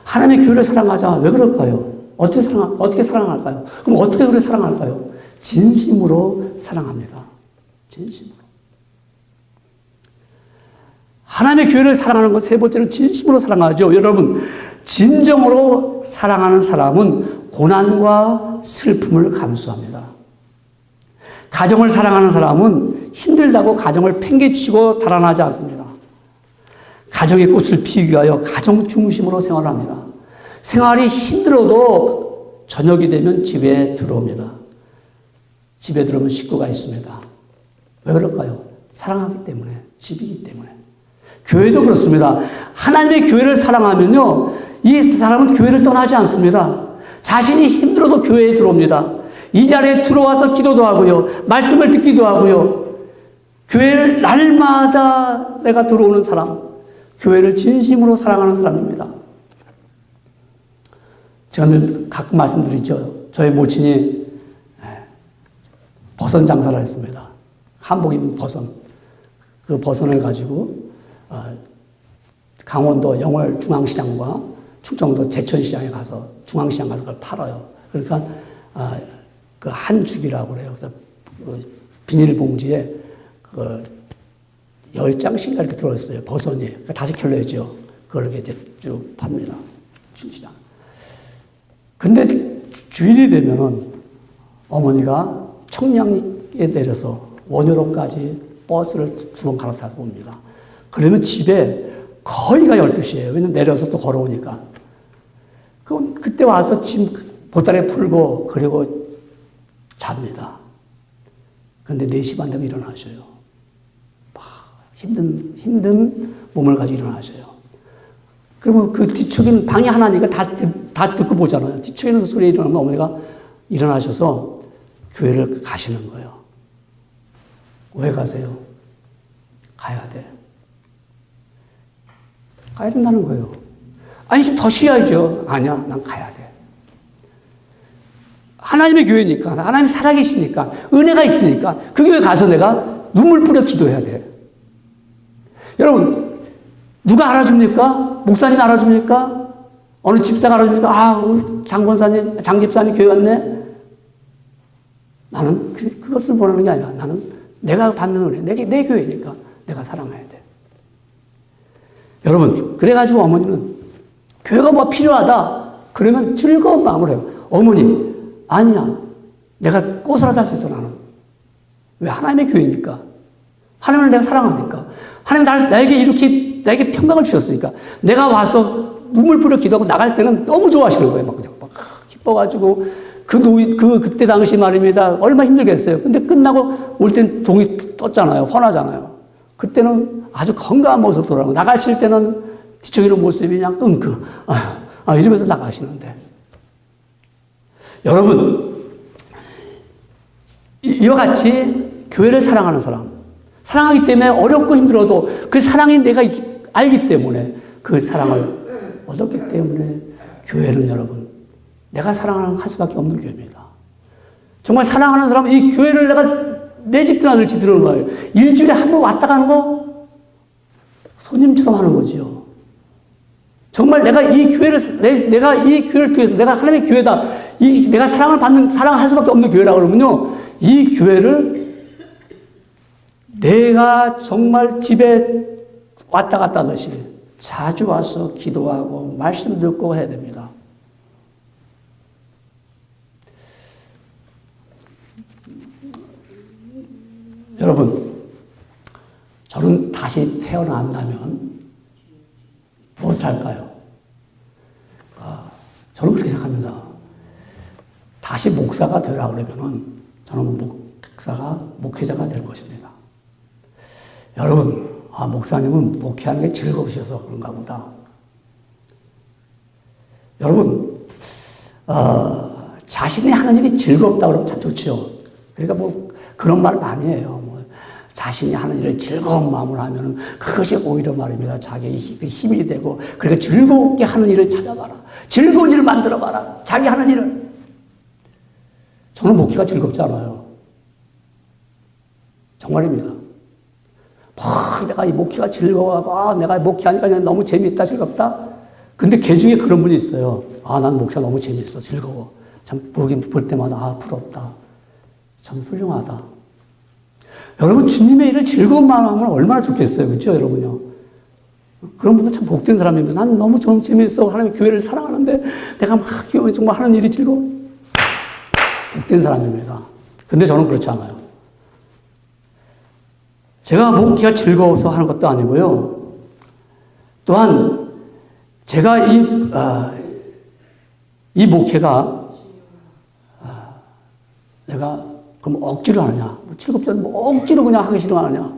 A: 하나님의 교회를 사랑하자. 왜 그럴까요? 어떻게 사랑할까요? 그럼 어떻게 우리 사랑할까요? 진심으로 사랑합니다. 진심으로. 하나님의 교회를 사랑하는 것 세 번째는 진심으로 사랑하죠. 여러분, 진정으로 사랑하는 사람은 고난과 슬픔을 감수합니다. 가정을 사랑하는 사람은 힘들다고 가정을 팽개치고 달아나지 않습니다. 가정의 꽃을 피우기 위하여 가정 중심으로 생활합니다. 생활이 힘들어도 저녁이 되면 집에 들어옵니다. 집에 들어오면 식구가 있습니다. 왜 그럴까요? 사랑하기 때문에, 집이기 때문에. 교회도 그렇습니다. 하나님의 교회를 사랑하면요, 이 사람은 교회를 떠나지 않습니다. 자신이 힘들어도 교회에 들어옵니다. 이 자리에 들어와서 기도도 하고요. 말씀을 듣기도 하고요. 교회를 날마다 내가 들어오는 사람, 교회를 진심으로 사랑하는 사람입니다. 제가 늘 가끔 말씀드리죠. 저희 모친이 버선 장사를 했습니다. 한복 입는 버선. 그 버선을 가지고 강원도 영월 중앙시장과 충청도 제천시장에 가서 중앙시장 가서 그걸 팔아요. 그러니까 그 한 죽이라고 그래요. 그래서 그 비닐봉지에 그 10장씩인가 이렇게 들어있어요. 버선이. 그러니까 5켤레죠. 그걸 이렇게 쭉 팝니다. 중시장. 근데 주일이 되면은 어머니가 청량리에 내려서 원효로까지 버스를 2번 갈아타고 옵니다. 그러면 집에 거의가 12시예요. 왜냐면 내려서 또 걸어오니까. 그럼 그때 와서 짐 보따리에 풀고, 그리고 잡니다. 근데 4시 반 되면 일어나셔요. 막 힘든 몸을 가지고 일어나셔요. 그러면 그 뒤척이는 방이 하나니까 다 듣고 보잖아요. 뒤척이는 그 소리에 일어나면 어머니가 일어나셔서 교회를 가시는 거예요. 왜 가세요? 가야 돼. 가야 된다는 거예요. 아니, 좀 더 쉬어야죠. 아니야, 난 가야 돼. 하나님의 교회니까, 하나님 살아계시니까, 은혜가 있으니까, 그 교회 가서 내가 눈물 뿌려 기도해야 돼. 여러분, 누가 알아줍니까? 목사님 알아줍니까? 어느 집사가 알아줍니까? 아, 장권사님, 장집사님 교회 왔네? 나는 그것을 원하는 게 아니라 나는 내가 받는 은혜, 내 교회니까 내가 사랑해야 돼. 여러분, 그래가지고 어머니는 교회가 뭐 필요하다. 그러면 즐거운 마음으로 해요. 어머니, 아니야. 내가 꼬스라져 할 수 있어, 나는. 왜? 하나님의 교회니까. 하나님을 내가 사랑하니까. 하나님 나에게 평강을 주셨으니까. 내가 와서 눈물 뿌려 기도하고 나갈 때는 너무 좋아하시는 거예요. 막 기뻐가지고. 그때 당시 말입니다. 얼마나 힘들겠어요. 근데 끝나고 올 땐 동이 떴잖아요. 환하잖아요. 그때는 아주 건강한 모습으로 돌아가고, 나가실 때는 뒤척이는 모습이 그냥 끙끙, 이러면서 나가시는데. 여러분, 이와 같이 교회를 사랑하는 사람, 사랑하기 때문에 어렵고 힘들어도 그 사랑이 내가 알기 때문에 그 사랑을 얻었기 때문에 교회는 여러분, 내가 사랑할 수밖에 없는 교회입니다. 정말 사랑하는 사람은 이 교회를 내가 내 집 드나들지 들어오는 거예요. 일주일에 한 번 왔다 가는 거 손님처럼 하는 거지요. 정말 내가 이 교회를 통해서 내가 하나님의 교회다. 내가 사랑할 수밖에 없는 교회라고 그러면요. 이 교회를 내가 정말 집에 왔다 갔다 하듯이 자주 와서 기도하고 말씀 듣고 해야 됩니다. 여러분, 저는 다시 태어난다면 무엇을 할까요? 저는 그렇게 생각합니다. 다시 목사가 되라 그러면은 저는 목회자가 될 것입니다. 여러분, 목사님은 목회하는 게 즐거우셔서 그런가 보다. 여러분, 자신이 하는 일이 즐겁다 그러면 참 좋죠. 그러니까 그런 말 많이 해요. 자신이 하는 일을 즐거운 마음으로 하면은 그것이 오히려 말입니다. 자기의 힘이 되고, 그러니까 즐겁게 하는 일을 찾아봐라. 즐거운 일을 만들어봐라. 자기 하는 일을. 저는 목회가 즐겁지 않아요. 정말입니다. 내가 이 목회가 즐거워하고, 내가 목회하니까 그냥 너무 재밌다, 즐겁다. 근데 개 중에 그런 분이 있어요. 난 목회가 너무 재밌어, 즐거워. 참, 볼 때마다, 부럽다. 참 훌륭하다. 여러분, 주님의 일을 즐거운 마음으로 하면 얼마나 좋겠어요. 그렇죠, 여러분요? 그런 분은 참 복된 사람입니다. 난 너무 좀 재밌어. 하나님의 교회를 사랑하는데 내가 막 정말 하는 일이 즐거워. 복된 사람입니다. 근데 저는 그렇지 않아요. 제가 목회가 즐거워서 하는 것도 아니고요. 또한 제가 이 목회가 내가 그럼 억지로 하느냐? 즐겁지 않으면 억지로 그냥 하기 싫어하느냐?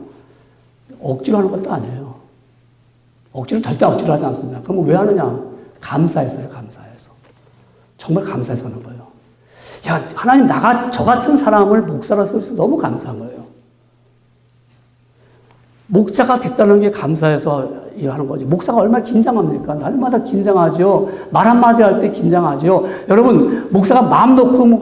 A: 억지로 하는 것도 아니에요. 절대 억지로 하지 않습니다. 그럼 왜 하느냐? 감사해서요, 감사해서. 정말 감사해서 하는 거예요. 하나님, 저 같은 사람을 목사로 세워주셔서 너무 감사한 거예요. 목사가 됐다는 게 감사해서 하는 거지. 목사가 얼마나 긴장합니까? 날마다 긴장하죠. 말 한마디 할 때 긴장하죠. 여러분, 목사가 마음 놓고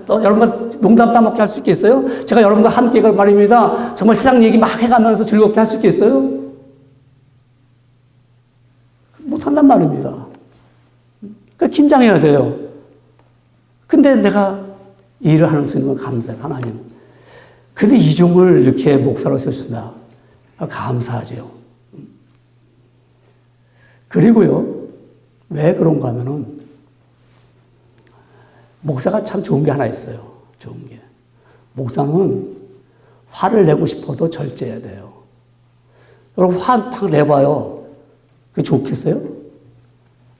A: 여러분과 농담 따먹게 할 수 있겠어요? 제가 여러분과 함께 말입니다. 정말 세상 얘기 막 해가면서 즐겁게 할 수 있겠어요? 못한단 말입니다. 그러니까 긴장해야 돼요. 근데 내가 일을 하는 수 있는 건 감사해요, 하나님. 근데 이종을 이렇게 목사로 세우셨습니다. 감사하죠. 그리고요, 왜 그런가 하면은, 목사가 참 좋은 게 하나 있어요. 좋은 게. 목사는 화를 내고 싶어도 절제해야 돼요. 여러분, 화 팍 내봐요. 그게 좋겠어요?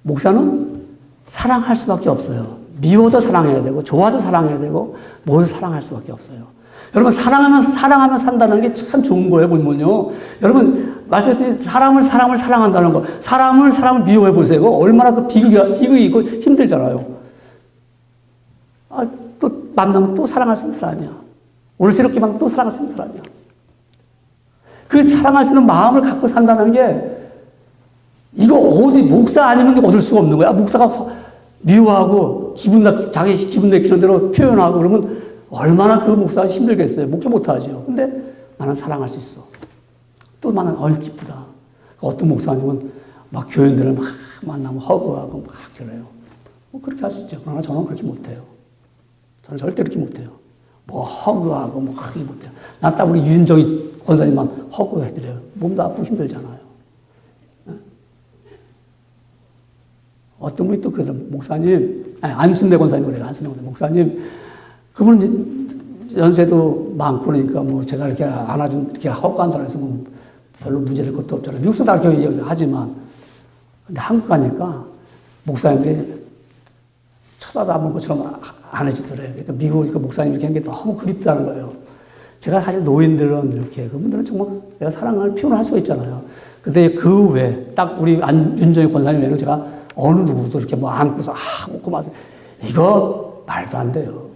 A: 목사는 사랑할 수밖에 없어요. 미워도 사랑해야 되고 좋아도 사랑해야 되고 모두 사랑할 수밖에 없어요. 여러분 사랑하면 산다는 게 참 좋은 거예요. 보면요. 여러분 말씀드린 사람을 사랑한다는 거, 사람을 미워해 보세요. 얼마나 그 비극이 있고 힘들잖아요. 또 만나면 또 사랑할 수 있는 사람이야. 오늘 새롭게 만나면 또 사랑할 수 있는 사람이야. 그 사랑할 수 있는 마음을 갖고 산다는 게 이거 어디 목사 아니면 얻을 수가 없는 거야. 목사가 미워하고 자기 기분 내키는 대로 표현하고 그러면 얼마나 그 목사가 힘들겠어요. 목사 못하죠. 근데 나는 사랑할 수 있어. 또 나는 기쁘다. 어떤 목사님은 막 교인들을 막 만나면 허그하고 막 그래요. 그렇게 할 수 있죠. 그러나 저는 그렇게 못해요. 저는 절대 그렇게 못해요. 허그하고 하기 못해요. 나 딱 우리 윤정희 권사님만 허그해드려요. 몸도 아프고 힘들잖아요. 어떤 분이 또 그래서 목사님, 안순배 권사님 그래요. 안순배 권사님. 목사님, 그분은 연세도 많고 그러니까 제가 이렇게 안아준, 이렇게 허가한다고 해서 별로 문제될 것도 없잖아요. 미국도 다 그렇게 하지만. 근데 한국 가니까 목사님들이 쳐다도 안 본 것처럼 안 해주더래요. 그러니까 미국 목사님 이렇게 한 게 너무 그립다는 거예요. 제가 사실 노인들은 이렇게, 그분들은 정말 내가 사랑을 표현할 수 있잖아요. 근데 그 외에, 딱 우리 윤정희 권사님 외에는 제가 어느 누구도 이렇게 안고서, 먹고 마서, 이거 말도 안 돼요.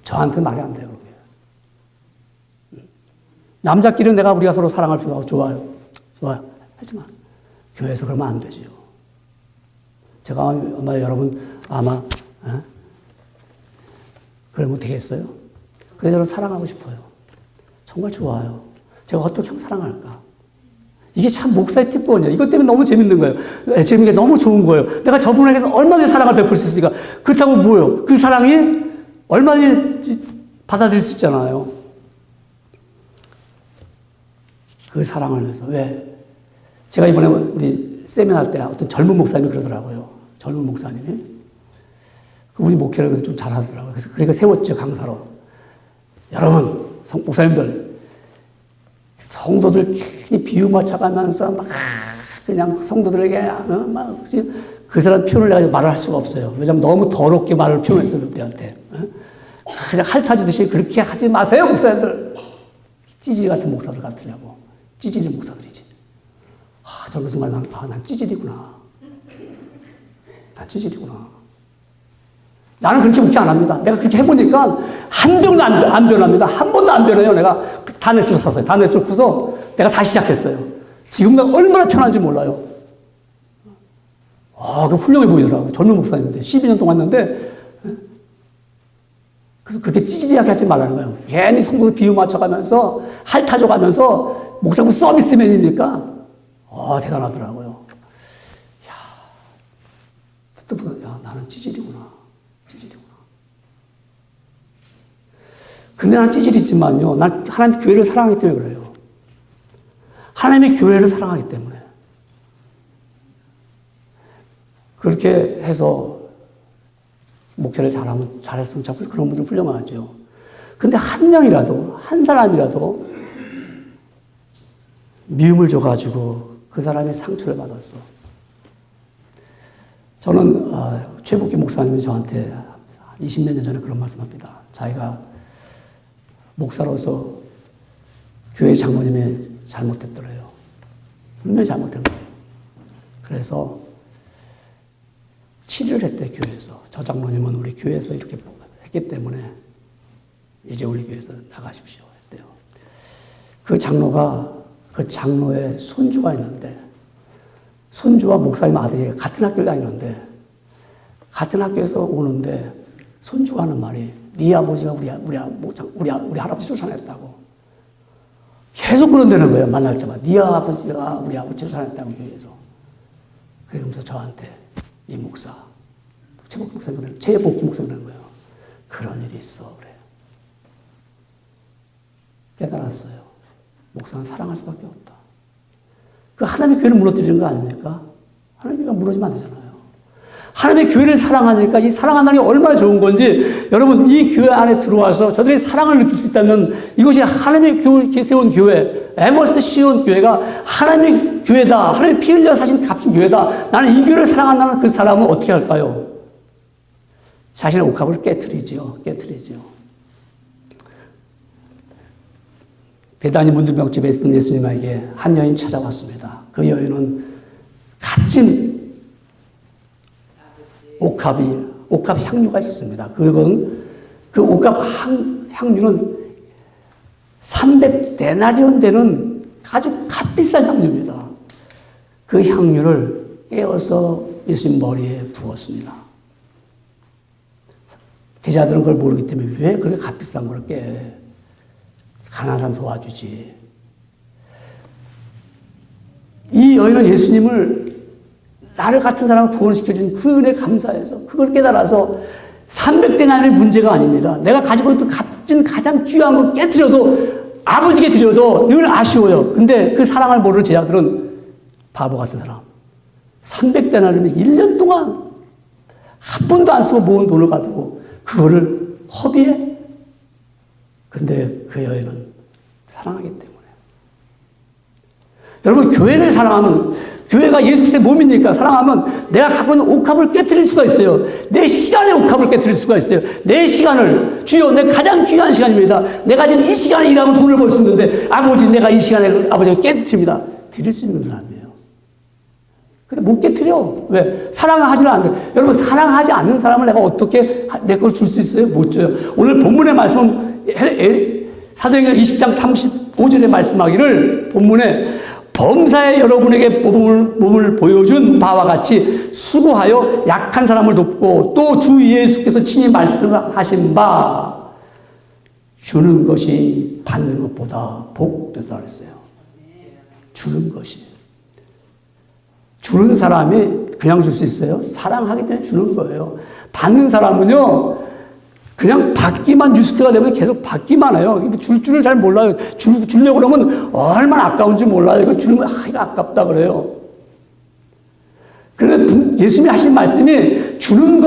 A: 저한테 말이 안 돼요, 그게. 남자끼리는 우리가 서로 사랑할 필요가 좋아요. 하지만, 교회에서 그러면 안 되지요. 제가 아마 여러분, 그러면 되겠어요? 그래서 저는 사랑하고 싶어요. 정말 좋아요. 제가 어떻게 하면 사랑할까? 이게 참 목사의 특권이에요. 이것 때문에 너무 재밌는 거예요. 재밌는 게 너무 좋은 거예요. 내가 저분에게 얼마나 사랑을 베풀 수 있으니까. 그렇다고 뭐예요? 그 사랑이 얼마나 받아들일 수 있잖아요. 그 사랑을 위해서. 왜? 제가 이번에 우리 세미나 때 어떤 젊은 목사님이 그러더라고요. 젊은 목사님이. 그분이 목회를 좀 잘하더라고요. 그래서 그러니까 세웠죠, 강사로. 여러분, 목사님들, 성도들 괜히 비유 맞춰가면서 막 그냥 성도들에게 그 사람 표현을 내가 말을 할 수가 없어요. 왜냐하면 너무 더럽게 말을 표현했어요, 우리한테. 그냥 핥아주듯이 그렇게 하지 마세요, 목사님들. 찌질이 같은 목사들 같으냐고. 찌질이 목사들이지. 저런 순간 난 찌질이구나. 난 찌질이구나. 나는 그렇게 목회 안 합니다. 내가 그렇게 해보니까 한 병도 안 변합니다. 한 번도 안 변해요. 내가 다 내쫓았어요. 다 내쫓고서 내가 다시 시작했어요. 지금 내가 얼마나 편한지 몰라요. 그 훌륭해 보이더라고요. 젊은 목사님인데 12년 동안 했는데 그래서 그렇게 찌질하게 하지 말라는 거예요. 괜히 성도들 비유 맞춰가면서 핥아줘가면서 목사님 서비스맨입니까? 대단하더라고요. 듣다 보니까 나는 찌질이구나. 근데 난 찌질이지만요. 난 하나님의 교회를 사랑하기 때문에 그래요. 하나님의 교회를 사랑하기 때문에. 그렇게 해서 목회를 잘했으면 참 그런 분들 훌륭하죠. 근데 한 명이라도, 한 사람이라도 미움을 줘가지고 그 사람이 상처를 받았어. 저는 최복기 목사님이 저한테 20몇 년 전에 그런 말씀합니다. 자기가 목사로서 교회 장로님이 잘못됐더래요. 분명히 잘못된 거예요. 그래서 치료를 했대, 교회에서. 저 장로님은 우리 교회에서 이렇게 했기 때문에 이제 우리 교회에서 나가십시오 했대요. 그 장로의 손주가 있는데, 손주와 목사님 아들이 같은 학교를 다니는데, 같은 학교에서 오는데, 손주가 하는 말이, 네 아버지가 우리 할아버지 쫓아냈다고. 계속 그런다는 거예요, 만날 때마다. 네 아버지가 우리 아버지 쫓아냈다고, 교회에서. 그러면서 저한테, 이 목사, 최복기 목사님 그런 거예요. 그런 일이 있어, 그래요. 깨달았어요. 목사는 사랑할 수밖에 없다. 그 하나님의 교회를 무너뜨리는 거 아닙니까? 하나님의 교회가 무너지면 안 되잖아요. 하나님의 교회를 사랑하니까 이 사랑한다는 게 얼마나 좋은 건지 여러분 이 교회 안에 들어와서 저들이 사랑을 느낄 수 있다면 이것이 하나님의 교회 세운 교회 에머스트 시온 교회가 하나님의 교회다. 하나님의 피 흘려 사신 값진 교회다. 나는 이 교회를 사랑한다는 그 사람은 어떻게 할까요? 자신의 옥합을 깨트리죠. 베다니 문둥병집에 있던 예수님에게 한 여인 찾아왔습니다. 그 여인은 값진 옥합 향유가 있었습니다. 그 옥합 향유는 300데나리온 되는 아주 값비싼 향유입니다. 그 향유를 깨어서 예수님 머리에 부었습니다. 제자들은 그걸 모르기 때문에 왜 그렇게 값비싼 걸 깨? 가난한 사람 도와주지. 이 여인은 예수님을 나를 같은 사람을 구원시켜준 그 은혜 감사해서 그걸 깨달아서 300데나리온의 문제가 아닙니다. 내가 가지고 있던 값진 가장 귀한 거 깨뜨려도 아버지께 드려도 늘 아쉬워요. 근데 그 사랑을 모르는 제자들은 바보 같은 사람. 300데나리온이면 1년 동안 한 푼도 안 쓰고 모은 돈을 가지고 그거를 허비해? 근데 그 여인은 사랑하기 때문에. 여러분, 교회를 사랑하면, 교회가 예수 그리스도의 몸이니까 사랑하면 내가 갖고 있는 옥합을 깨뜨릴 수가 있어요. 내 시간의 옥합을 깨뜨릴 수가 있어요. 내 시간을, 주여, 내 가장 귀한 시간입니다. 내가 지금 이 시간에 일하고 돈을 벌 수 있는데, 아버지, 내가 이 시간에 아버지가 깨뜨립니다. 드릴 수 있는 사람이에요. 근데 못 깨뜨려. 왜? 사랑을 하지는 않는데. 여러분, 사랑하지 않는 사람을 내가 어떻게 내 걸 줄 수 있어요? 못 줘요. 오늘 본문의 말씀은 사도행전 20장 35절에 말씀하기를 본문에 범사에 여러분에게 몸을 보여준 바와 같이 수고하여 약한 사람을 돕고 또 주 예수께서 친히 말씀하신 바 주는 것이 받는 것보다 복되다 그랬어요. 주는 것이. 주는 사람이 그냥 줄 수 있어요? 사랑하기 때문에 주는 거예요. 받는 사람은요, 그냥 받기만 뉴스가 되면 계속 받기만 해요. 줄 줄을 잘 몰라요. 주려고 그러면 얼마나 아까운지 몰라요. 이거 주면, 이거 아깝다 그래요. 그런데 예수님이 하신 말씀이 주는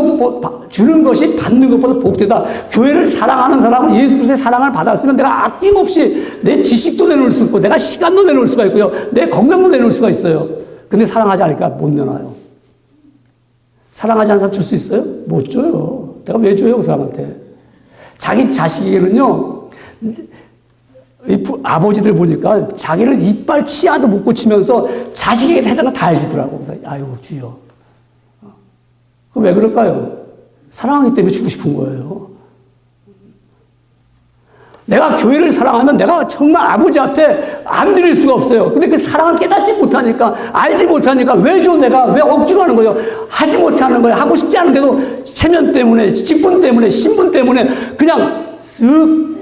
A: 것이 받는 것보다 복되다. 교회를 사랑하는 사람은 예수 그리스도의 사랑을 받았으면 내가 아낌없이 내 지식도 내놓을 수 있고, 내가 시간도 내놓을 수가 있고요. 내 건강도 내놓을 수가 있어요. 근데 사랑하지 않으니까 못 내놔요. 사랑하지 않는 사람 줄 수 있어요? 못 줘요. 내가 왜 줘요, 그 사람한테? 자기 자식에게는요, 아버지들 보니까 자기를 이빨 치아도 못 고치면서 자식에게 해당을 다 해주더라고. 아유, 주여. 그럼 왜 그럴까요? 사랑하기 때문에 주고 싶은 거예요. 내가 교회를 사랑하면 내가 정말 아버지 앞에 안 드릴 수가 없어요. 근데 그 사랑을 깨닫지 못하니까, 알지 못하니까 왜 줘, 내가? 왜 억지로 하는 거예요? 하지 못하는 거예요. 하고 싶지 않은데도 체면 때문에, 직분 때문에, 신분 때문에 그냥 쓱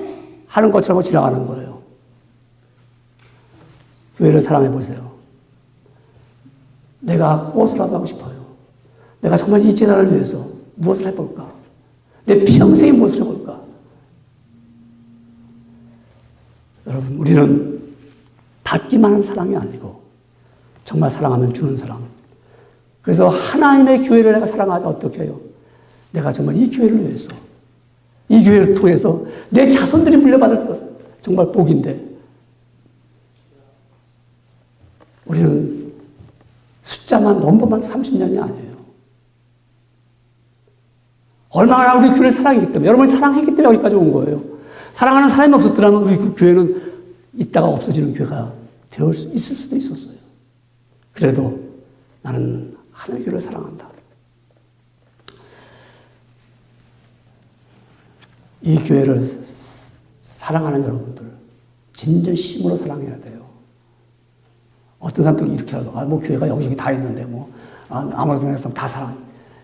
A: 하는 것처럼 지나가는 거예요. 교회를 사랑해 보세요. 내가 꽃이라도 하고 싶어요. 내가 정말 이 제자를 위해서 무엇을 해볼까? 내 평생에 무엇을 해볼까? 여러분, 우리는 받기만 하는 사랑이 아니고 정말 사랑하면 주는 사랑. 그래서 하나님의 교회를 내가 사랑하자 어떻게 해요? 내가 정말 이 교회를 위해서, 이 교회를 통해서 내 자손들이 물려받을 것, 정말 복인데 우리는 숫자만 넘버만 30년이 아니에요. 얼마나 우리 교회를 사랑했기 때문에, 여러분이 사랑했기 때문에 여기까지 온 거예요. 사랑하는 사람이 없었더라면 우리 그 교회는 있다가 없어지는 교회가 있을 수도 있었어요. 그래도 나는 하나님의 교회를 사랑한다. 이 교회를 사랑하는 여러분들, 진정심으로 사랑해야 돼요. 어떤 사람들이 이렇게 하고, 뭐 교회가 여기저기 다 있는데, 아무래도 다 사랑해.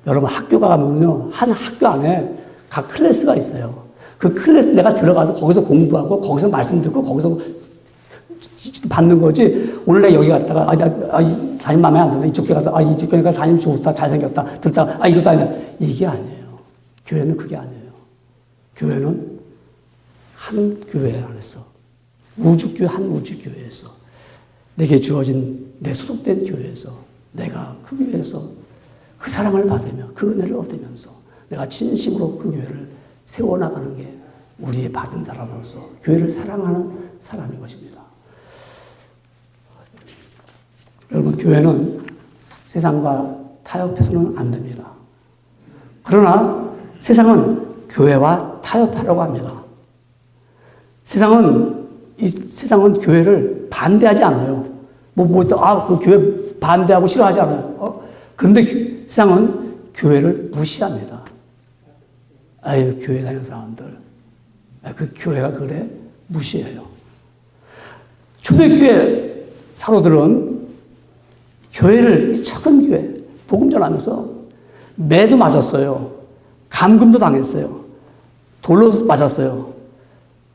A: 여러분 학교가 가면요, 한 학교 안에 각 클래스가 있어요. 그 클래스 내가 들어가서 거기서 공부하고 거기서 말씀 듣고 거기서 받는 거지. 오늘 내가 여기 갔다가 담임 마음에 안 드네. 이쪽 교회 가서 이쪽 교회 가서 담임 좋다, 잘생겼다, 듣다가 이것도 아니다. 이게 아니에요. 교회는 그게 아니에요. 교회는 한 교회 안에서, 우주교회 한 우주교회에서, 내게 주어진 내 소속된 교회에서 내가 그 교회에서 그 사랑을 받으며 그 은혜를 얻으면서 내가 진심으로 그 교회를 세워나가는 게 우리의 받은 사람으로서 교회를 사랑하는 사람인 것입니다. 여러분, 교회는 세상과 타협해서는 안 됩니다. 그러나 세상은 교회와 타협하려고 합니다. 세상은 교회를 반대하지 않아요. 그 교회 반대하고 싫어하지 않아요. 근데 세상은 교회를 무시합니다. 아유, 교회 다니는 사람들. 그 교회가 그래? 무시해요. 초대교회 사도들은 교회를, 작은 교회, 복음 전하면서 매도 맞았어요. 감금도 당했어요. 돌로 맞았어요.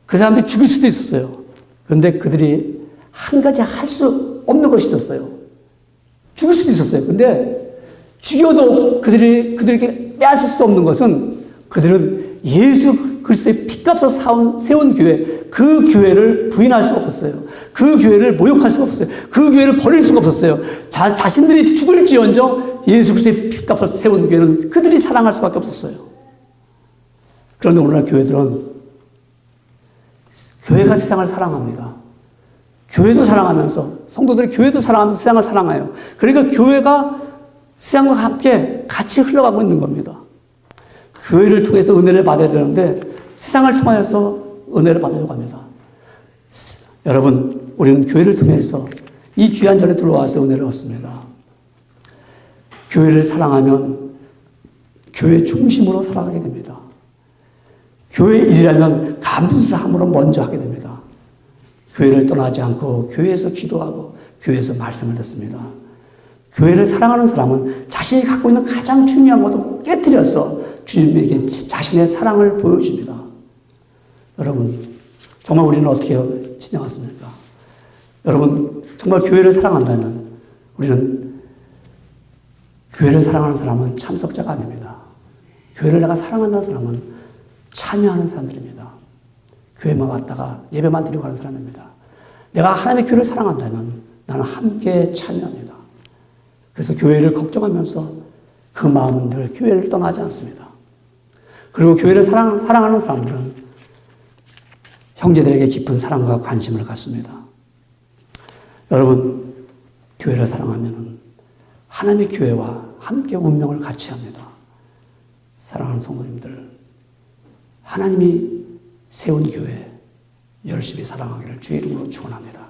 A: 그 사람들이 죽일 수도 있었어요. 그런데 그들이 한 가지 할 수 없는 것이 있었어요. 죽일 수도 있었어요. 근데 죽여도 그들에게 빼앗을 수 없는 것은 그들은 예수 그리스도의 피값으로 세운 교회, 그 교회를 부인할 수가 없었어요. 그 교회를 모욕할 수가 없었어요. 그 교회를 버릴 수가 없었어요. 자신들이 죽을지언정 예수 그리스도의 피값으로 세운 교회는 그들이 사랑할 수밖에 없었어요. 그런데 오늘날 교회들은 교회가 세상을 사랑합니다. 교회도 사랑하면서, 성도들이 교회도 사랑하면서 세상을 사랑해요. 그러니까 교회가 세상과 함께 같이 흘러가고 있는 겁니다. 교회를 통해서 은혜를 받아야 되는데 세상을 통해서 은혜를 받으려고 합니다. 여러분, 우리는 교회를 통해서 이 귀한 전에 들어와서 은혜를 얻습니다. 교회를 사랑하면 교회 중심으로 살아가게 됩니다. 교회 일이라면 감사함으로 먼저 하게 됩니다. 교회를 떠나지 않고 교회에서 기도하고 교회에서 말씀을 듣습니다. 교회를 사랑하는 사람은 자신이 갖고 있는 가장 중요한 것을 깨뜨려서 주님에게 자신의 사랑을 보여줍니다. 여러분, 정말 우리는 어떻게 지내왔습니까? 여러분, 정말 교회를 사랑한다면 우리는 교회를 사랑하는 사람은 참석자가 아닙니다. 교회를 내가 사랑한다는 사람은 참여하는 사람들입니다. 교회만 왔다가 예배만 드리고 가는 사람입니다. 내가 하나님의 교회를 사랑한다면 나는 함께 참여합니다. 그래서 교회를 걱정하면서 그 마음은 늘 교회를 떠나지 않습니다. 그리고 교회를 사랑하는 사람들은 형제들에게 깊은 사랑과 관심을 갖습니다. 여러분, 교회를 사랑하면 하나님의 교회와 함께 운명을 같이 합니다. 사랑하는 성도님들, 하나님이 세운 교회 열심히 사랑하기를 주의 이름으로 축원합니다.